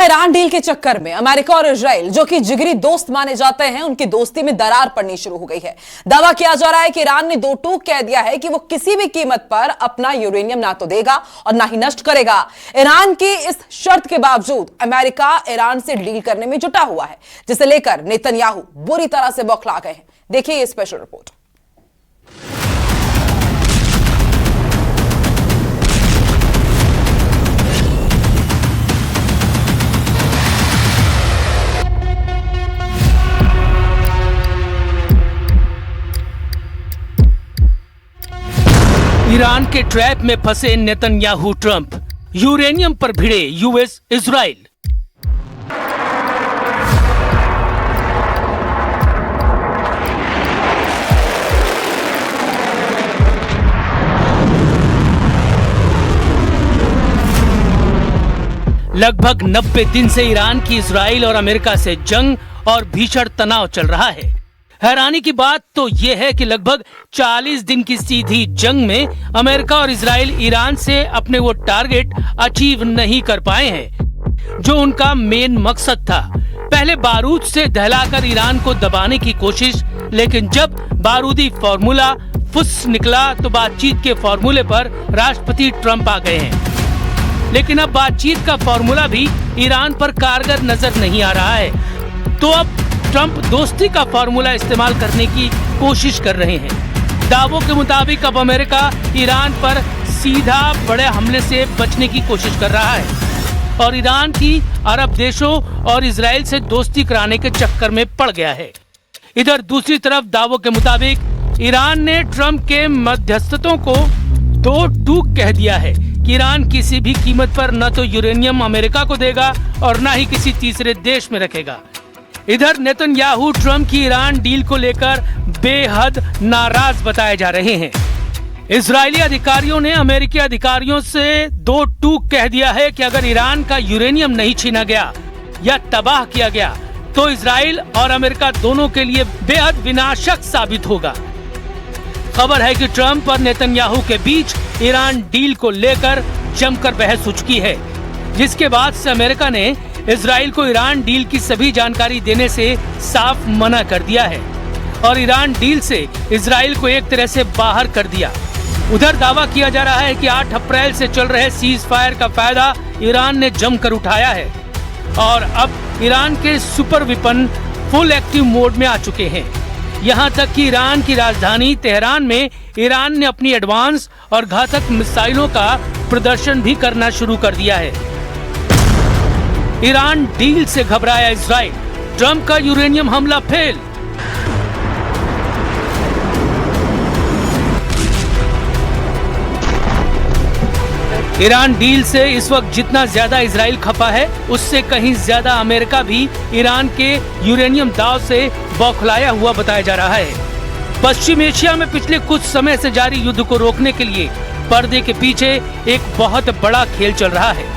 Iran deal के चक्कर में अमेरिका और इजराइल, जो कि जिगरी दोस्त माने जाते हैं, उनकी दोस्ती में दरार पड़नी शुरू हो गई है। दावा किया जा रहा है कि ईरान ने दो टूक कह दिया है कि वो किसी भी कीमत पर अपना यूरेनियम ना तो देगा और ना ही नष्ट करेगा। ईरान की इस शर्त के बावजूद अमेरिका ईरान से डील करने में जुटा हुआ है, जिसे लेकर नेतन्याहू बुरी तरह से बौखला गए हैं। देखिए ये स्पेशल रिपोर्ट। ईरान के ट्रैप में फंसे नेतन्याहू ट्रंप, यूरेनियम पर भिड़े यूएस इजराइल। लगभग 90 दिन से ईरान की इजराइल और अमेरिका से जंग और भीषण तनाव चल रहा है। हैरानी की बात तो यह है कि लगभग 40 दिन की सीधी जंग में अमेरिका और इजराइल ईरान से अपने वो टारगेट अचीव नहीं कर पाए हैं जो उनका मेन मकसद था। पहले बारूद से दहलाकर ईरान को दबाने की कोशिश, लेकिन जब बारूदी फॉर्मूला फुस निकला तो बातचीत के फॉर्मूले पर राष्ट्रपति ट्रंप आ गए हैं। लेकिन अब बातचीत का फॉर्मूला भी ईरान पर कारगर नजर नहीं आ रहा है, तो अब ट्रंप दोस्ती का फॉर्मूला इस्तेमाल करने की कोशिश कर रहे हैं। दावों के मुताबिक अब अमेरिका ईरान पर सीधा बड़े हमले से बचने की कोशिश कर रहा है और ईरान की अरब देशों और इजराइल से दोस्ती कराने के चक्कर में पड़ गया है। इधर दूसरी तरफ दावों के मुताबिक ईरान ने ट्रंप के मध्यस्थतों को दो टूक कह दिया है कि ईरान किसी भी कीमत पर न तो यूरेनियम अमेरिका को देगा और न ही किसी तीसरे देश में रखेगा। इधर नेतन्याहू ट्रंप की ईरान डील को लेकर बेहद नाराज बताए जा रहे हैं। इजरायली अधिकारियों ने अमेरिकी अधिकारियों से दो टूक कह दिया है कि अगर ईरान का यूरेनियम नहीं छीना गया या तबाह किया गया तो इजराइल और अमेरिका दोनों के लिए बेहद विनाशक साबित होगा। खबर है कि ट्रंप और नेतन्याहू के बीच ईरान डील को लेकर जमकर बहस हो चुकी है, जिसके बाद से अमेरिका ने इजराइल को ईरान डील की सभी जानकारी देने से साफ मना कर दिया है और ईरान डील से इजराइल को एक तरह से बाहर कर दिया। उधर दावा किया जा रहा है कि 8 अप्रैल से चल रहे सीज फायर का फायदा ईरान ने जमकर उठाया है और अब ईरान के super weapon full active mode में आ चुके हैं। यहाँ तक कि ईरान की राजधानी तेहरान में ईरान ने अपनी एडवांस और घातक मिसाइलों का प्रदर्शन भी करना शुरू कर दिया है। ईरान डील से घबराया इजराइल, ट्रंप का यूरेनियम हमला फेल। ईरान डील से इस वक्त जितना ज्यादा इजराइल खफा है, उससे कहीं ज्यादा अमेरिका भी ईरान के यूरेनियम दाव से बौखलाया हुआ बताया जा रहा है। पश्चिम एशिया में पिछले कुछ समय से जारी युद्ध को रोकने के लिए पर्दे के पीछे एक बहुत बड़ा खेल चल रहा है।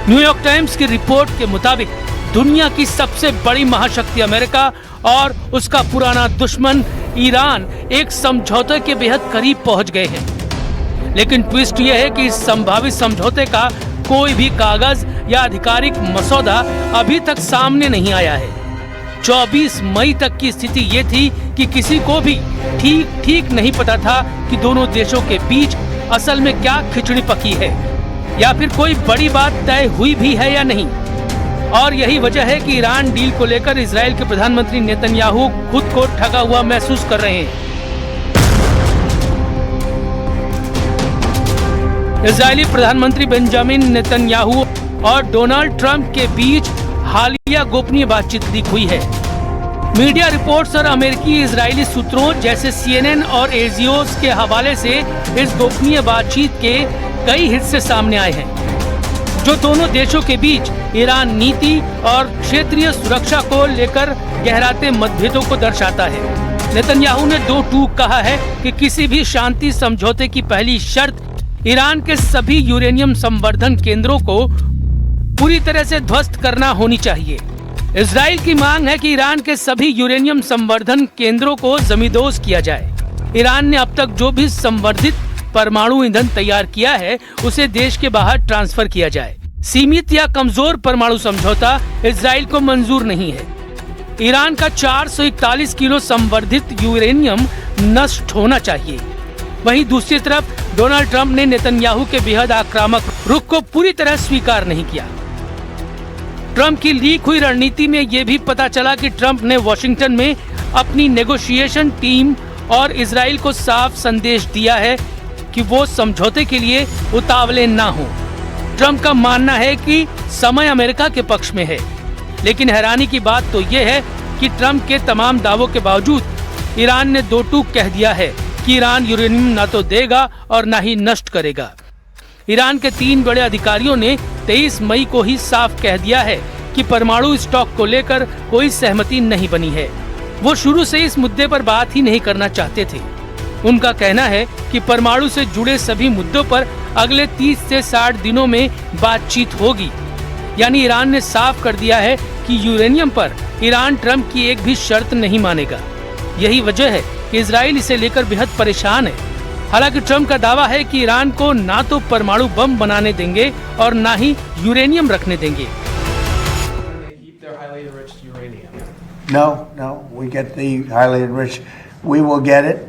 न्यूयॉर्क टाइम्स की रिपोर्ट के मुताबिक दुनिया की सबसे बड़ी महाशक्ति अमेरिका और उसका पुराना दुश्मन ईरान एक समझौते के बेहद करीब पहुंच गए हैं। लेकिन ट्विस्ट यह है कि इस संभावित समझौते का कोई भी कागज या आधिकारिक मसौदा अभी तक सामने नहीं आया है। 24 मई तक की स्थिति ये थी कि किसी को भी ठीक नहीं पता था कि दोनों देशों के बीच असल में क्या खिचड़ी पकी है या फिर कोई बड़ी बात तय हुई भी है या नहीं। और यही वजह है कि ईरान डील को लेकर इजराइल के प्रधानमंत्री नेतन्याहू खुद को ठगा हुआ महसूस कर रहे हैं। इजरायली प्रधानमंत्री बेंजामिन नेतन्याहू और डोनाल्ड ट्रंप के बीच हालिया गोपनीय बातचीत लीक हुई है। मीडिया रिपोर्ट्स और अमेरिकी इजरायली सूत्रों जैसे CNN और एजियोस के हवाले से इस गोपनीय बातचीत के कई हिस्से सामने आए हैं, जो दोनों देशों के बीच ईरान नीति और क्षेत्रीय सुरक्षा को लेकर गहराते मतभेदों को दर्शाता है। नेतन्याहू ने दो टूक कहा है कि किसी भी शांति समझौते की पहली शर्त ईरान के सभी यूरेनियम संवर्धन केंद्रों को पूरी तरह से ध्वस्त करना होनी चाहिए। इजराइल की मांग है कि ईरान के सभी यूरेनियम संवर्धन केंद्रों को जमींदोज किया जाए। ईरान ने अब तक जो भी संवर्धित परमाणु ईंधन तैयार किया है उसे देश के बाहर ट्रांसफर किया जाए। सीमित या कमजोर परमाणु समझौता इजराइल को मंजूर नहीं है। ईरान का 441 किलो संवर्धित यूरेनियम नष्ट होना चाहिए। वहीं दूसरी तरफ डोनाल्ड ट्रंप ने नेतन्याहू के बेहद आक्रामक रुख को पूरी तरह स्वीकार नहीं किया। ट्रंप की लीक हुई रणनीति में ये भी पता चला कि ट्रंप ने वॉशिंगटन में अपनी नेगोशिएशन टीम और इजराइल को साफ संदेश दिया है कि वो समझौते के लिए उतावले ना हो। ट्रंप का मानना है कि समय अमेरिका के पक्ष में है, लेकिन हैरानी की बात तो ये है कि ट्रंप के तमाम दावों के बावजूद ईरान ने दो टूक कह दिया है कि ईरान यूरेनियम न तो देगा और न ही नष्ट करेगा। ईरान के 3 बड़े अधिकारियों ने 23 मई को ही साफ कह दिया है कि परमाणु स्टॉक को लेकर कोई सहमति नहीं बनी है। वो शुरू से इस मुद्दे पर बात ही नहीं करना चाहते थे। उनका कहना है कि परमाणु से जुड़े सभी मुद्दों पर अगले 30 से 60 दिनों में बातचीत होगी। यानी ईरान ने साफ कर दिया है कि यूरेनियम पर ईरान ट्रंप की एक भी शर्त नहीं मानेगा। यही वजह है कि इजराइल इसे लेकर बेहद परेशान है। हालांकि ट्रंप का दावा है कि ईरान को ना तो परमाणु बम बनाने देंगे और ना ही यूरेनियम रखने देंगे। No, we get the highly enriched. We will get it.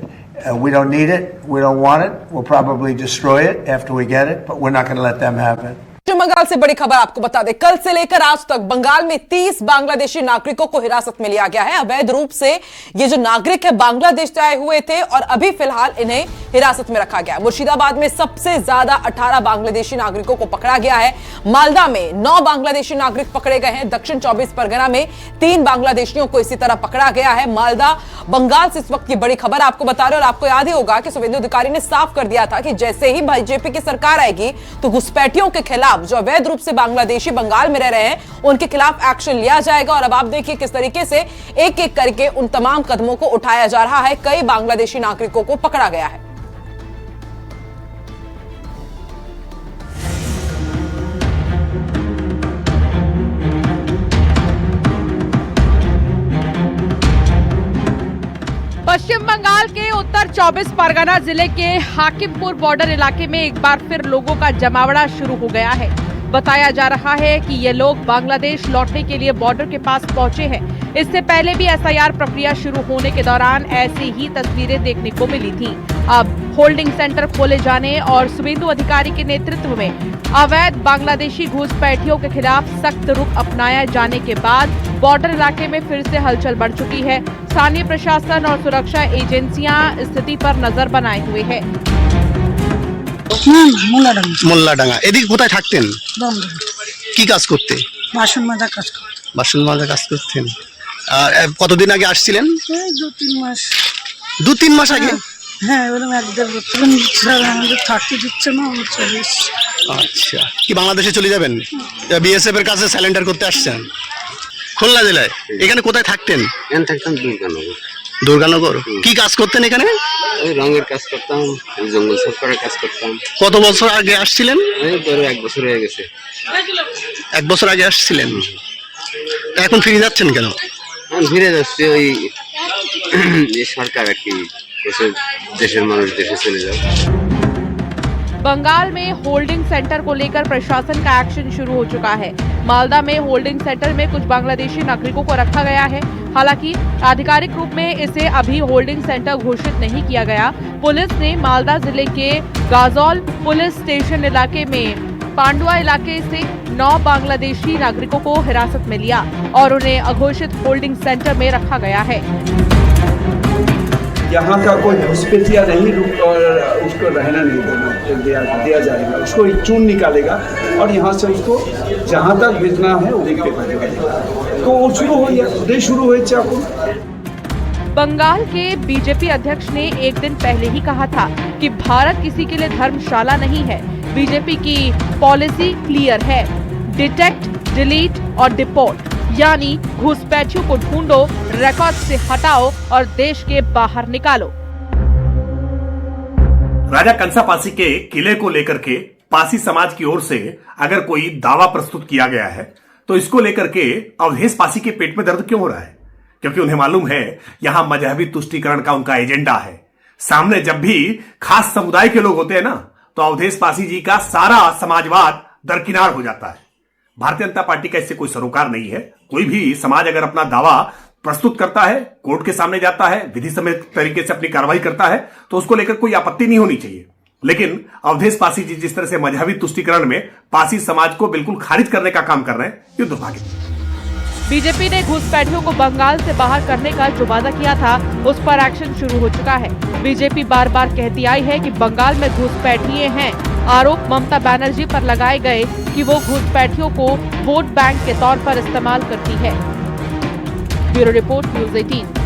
We don't need it. We don't want it. We'll probably destroy it after we get it, but we're not going to let them have it. Bengal से बड़ी खबर आपको बता दें, कल से लेकर आज तक बंगाल में 30 बांग्लादेशी नागरिकों को हिरासत में लिया गया है। अवैध रूप से ये जो नागरिक है बांग्लादेश से आए हुए थे और अभी फिलहाल इन्हें हिरासत में रखा गया। मुर्शिदाबाद में सबसे ज्यादा 18 बांग्लादेशी नागरिकों को पकड़ा गया है। मालदा में 9 बांग्लादेशी नागरिक पकड़े गए हैं। दक्षिण 24 परगना में 3 बांग्लादेशियों को इसी तरह पकड़ा गया है। मालदा बंगाल से इस वक्त की बड़ी खबर आपको बता रहे और आपको याद ही होगा कि शुभेंदु अधिकारी ने साफ कर दिया था कि जैसे ही बीजेपी की सरकार आएगी तो घुसपैठियों के खिलाफ जो अवैध रूप से बांग्लादेशी बंगाल में रह रहे हैं उनके खिलाफ एक्शन लिया जाएगा। और अब आप देखिए किस तरीके से एक एक करके उन तमाम कदमों को उठाया जा रहा है। कई बांग्लादेशी नागरिकों को पकड़ा गया है। पश्चिम बंगाल के उत्तर 24 परगना जिले के हाकिमपुर बॉर्डर इलाके में एक बार फिर लोगों का जमावड़ा शुरू हो गया है। बताया जा रहा है कि ये लोग बांग्लादेश लौटने के लिए बॉर्डर के पास पहुंचे हैं। इससे पहले भी एसआईआर प्रक्रिया शुरू होने के दौरान ऐसी ही तस्वीरें देखने को मिली थीं। अब होल्डिंग सेंटर खोले जाने और शुभेंदु अधिकारी के नेतृत्व में अवैध बांग्लादेशी घुसपैठियों के खिलाफ सख्त रुख अपनाया जाने के बाद बॉर्डर इलाके में फिर से हलचल बढ़ चुकी है। स्थानीय प्रशासन और सुरक्षा एजेंसियां स्थिति पर नजर बनाए हुए हैं। মোল্লাডাঙ্গা এদিকে কোথায় থাকতেন? কি কাজ করতে? বাসন মাজা কাজ করতে। বাসন মাজা কাজ করতেন। আর কতদিন আগে আসছিলেন? এই 2-3 মাস। 2-3 মাস আগে? হ্যাঁ, ওরকম একদম আমাদের থাকতে দিচ্ছে না, আমরা চলে এসেছি। আচ্ছা, কি বাংলাদেশে চলে যাবেন? বিএসএফ এর কাছে স্যালেন্ডার করতে আসছেন? খুলনা জেলায়। এখানে কোথায় থাকতেন? এখানে থাকতাম দুর্গানগর। দুর্গানগর। কি কাজ করতেন এখানে? ওই রঙের কাজ করতাম, জঙ্গল সাফ করার কাজ করতাম। কত বছর আগে আসছিলেন? এই ধরো 1 বছর হয়ে গেছে। 1 বছর আগে আসছিলেন। এখন ফিরে যাচ্ছেন কেন? আমি ফিরে যাচ্ছি ওই এই সরকার আর কি দেশের মানুষ দেশে চলে যাও। बंगाल में होल्डिंग सेंटर को लेकर प्रशासन का एक्शन शुरू हो चुका है। मालदा में होल्डिंग सेंटर में कुछ बांग्लादेशी नागरिकों को रखा गया है। हालांकि आधिकारिक रूप में इसे अभी होल्डिंग सेंटर घोषित नहीं किया गया। पुलिस ने मालदा जिले के गाजौल पुलिस स्टेशन इलाके में पांडुआ इलाके से 9 बांग्लादेशी नागरिकों को हिरासत में लिया और उन्हें अघोषित होल्डिंग सेंटर में रखा गया है। यहाँ का कोई घुसपैठिया नहीं और उसको रहना नहीं दिया जाएगा। उसको चून निकालेगा और यहाँ से उसको जहाँ तक भेजना है वो भेजेगा। तो वो शुरू हो चाकू। बंगाल के बीजेपी अध्यक्ष ने एक दिन पहले ही कहा था कि भारत किसी के लिए धर्मशाला नहीं है। बीजेपी की पॉलिसी क्लियर है, डिटेक्ट, डिलीट और डिपोर्ट, यानी घुसपैठियों को ढूंढो, रिकॉर्ड से हटाओ और देश के बाहर निकालो। राजा कंसा पासी के किले को लेकर के पासी समाज की ओर से अगर कोई दावा प्रस्तुत किया गया है तो इसको लेकर के अवधेश पासी के पेट में दर्द क्यों हो रहा है? क्योंकि उन्हें मालूम है यहां मजहबी तुष्टीकरण का उनका एजेंडा है। सामने जब भी खास समुदाय के लोग होते हैं ना तो अवधेश पासी जी का सारा समाजवाद दरकिनार हो जाता है। भारतीय जनता पार्टी का इससे कोई सरोकार नहीं है। कोई भी समाज अगर अपना दावा प्रस्तुत करता है, कोर्ट के सामने जाता है, विधि सम्मत तरीके से अपनी कार्रवाई करता है, तो उसको लेकर कोई आपत्ति नहीं होनी चाहिए। लेकिन अवधेश पासी जी जिस तरह से मजहबी तुष्टीकरण में पासी समाज को बिल्कुल खारिज करने का काम कर रहे हैं, ये दुर्भाग्य। बीजेपी ने घुसपैठियों को बंगाल से बाहर करने का जो वादा किया था, उस पर एक्शन शुरू हो चुका है। बीजेपी बार बार कहती आई है कि बंगाल में घुसपैठिए हैं। आरोप ममता बनर्जी पर लगाए गए कि वो घुसपैठियों को वोट बैंक के तौर पर इस्तेमाल करती है। Bureau report, news 18।